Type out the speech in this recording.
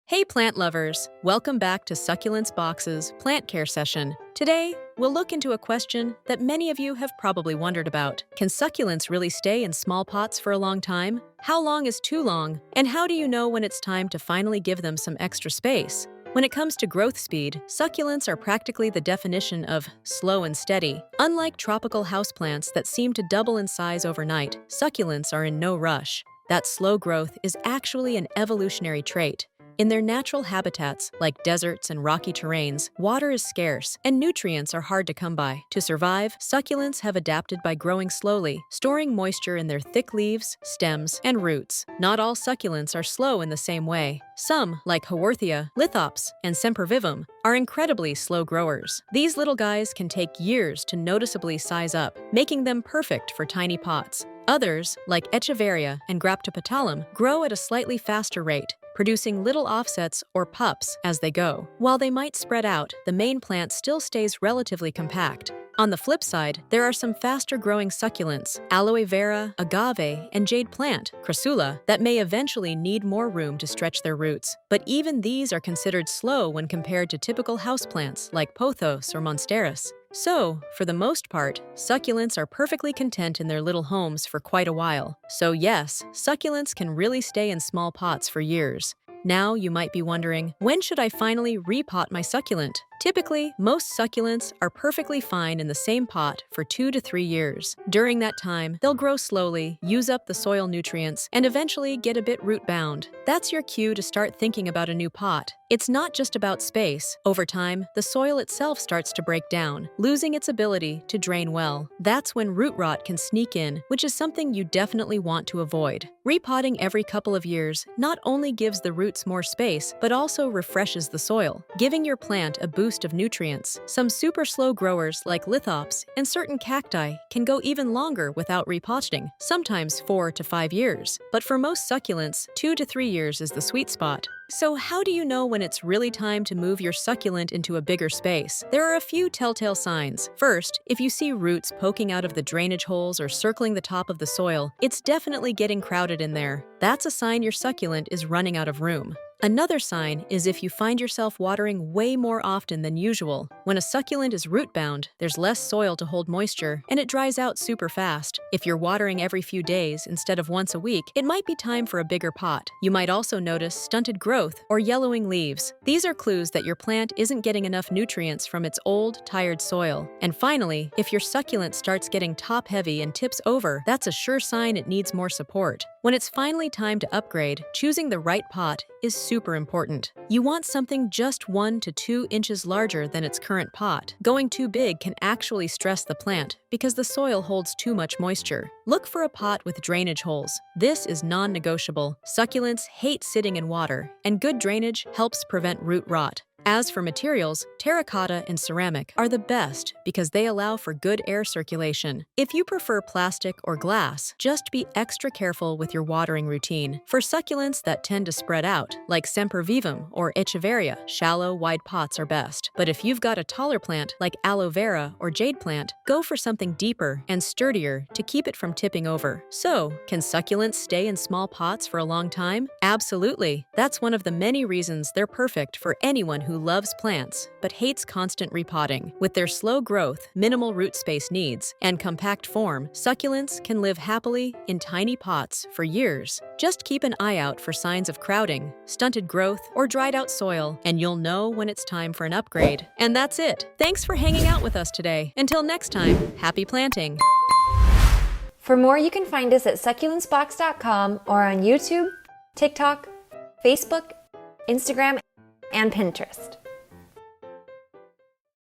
Hey plant lovers, welcome back to Succulents Box's plant care session. Today, we'll look into a question that many of you have probably wondered about. Can succulents really stay in small pots for a long time? How long is too long? And how do you know when it's time to finally give them some extra space? When it comes to growth speed, succulents are practically the definition of slow and steady. Unlike tropical houseplants that seem to double in size overnight, succulents are in no rush. That slow growth is actually an evolutionary trait. In their natural habitats, like deserts and rocky terrains, water is scarce and nutrients are hard to come by. To survive, succulents have adapted by growing slowly, storing moisture in their thick leaves, stems, and roots. Not all succulents are slow in the same way. Some, like Haworthia, Lithops, and Sempervivum, are incredibly slow growers. These little guys can take years to noticeably size up, making them perfect for tiny pots. Others, like Echeveria and Graptopetalum, grow at a slightly faster rate, producing little offsets or pups as they go. While they might spread out, the main plant still stays relatively compact. On the flip side, there are some faster-growing succulents, aloe vera, agave, and jade plant, crassula, that may eventually need more room to stretch their roots. But even these are considered slow when compared to typical houseplants like pothos or monsteris. So, for the most part, succulents are perfectly content in their little homes for quite a while. So yes, succulents can really stay in small pots for years. Now you might be wondering, when should I finally repot my succulent? Typically, most succulents are perfectly fine in the same pot for 2 to 3 years. During that time, they'll grow slowly, use up the soil nutrients, and eventually get a bit root-bound. That's your cue to start thinking about a new pot. It's not just about space. Over time, the soil itself starts to break down, losing its ability to drain well. That's when root rot can sneak in, which is something you definitely want to avoid. Repotting every couple of years not only gives the roots more space, but also refreshes the soil, giving your plant a boost of nutrients. Some super slow growers like Lithops and certain cacti can go even longer without repotting, sometimes 4 to 5 years. But for most succulents, 2 to 3 years is the sweet spot. So how do you know when it's really time to move your succulent into a bigger space? There are a few telltale signs. First, if you see roots poking out of the drainage holes or circling the top of the soil, it's definitely getting crowded in there. That's a sign your succulent is running out of room. Another sign is if you find yourself watering way more often than usual. When a succulent is root-bound, there's less soil to hold moisture, and it dries out super fast. If you're watering every few days instead of once a week, it might be time for a bigger pot. You might also notice stunted growth or yellowing leaves. These are clues that your plant isn't getting enough nutrients from its old, tired soil. And finally, if your succulent starts getting top-heavy and tips over, that's a sure sign it needs more support. When it's finally time to upgrade, choosing the right pot is super important. You want something just 1 to 2 inches larger than its current pot. Going too big can actually stress the plant because the soil holds too much moisture. Look for a pot with drainage holes. This is non-negotiable. Succulents hate sitting in water, and good drainage helps prevent root rot. As for materials, terracotta and ceramic are the best because they allow for good air circulation. If you prefer plastic or glass, just be extra careful with your watering routine. For succulents that tend to spread out, like Sempervivum or Echeveria, shallow, wide pots are best. But if you've got a taller plant like aloe vera or jade plant, go for something deeper and sturdier to keep it from tipping over. So, can succulents stay in small pots for a long time? Absolutely. That's one of the many reasons they're perfect for anyone who loves plants but hates constant repotting. With their slow growth, minimal root space needs, and compact form, succulents can live happily in tiny pots for years. Just keep an eye out for signs of crowding, stunted growth, or dried out soil, and you'll know when it's time for an upgrade. And that's it. Thanks for hanging out with us today. Until next time, happy planting! For more, you can find us at succulentsbox.com or on YouTube, TikTok, Facebook, Instagram, and Pinterest.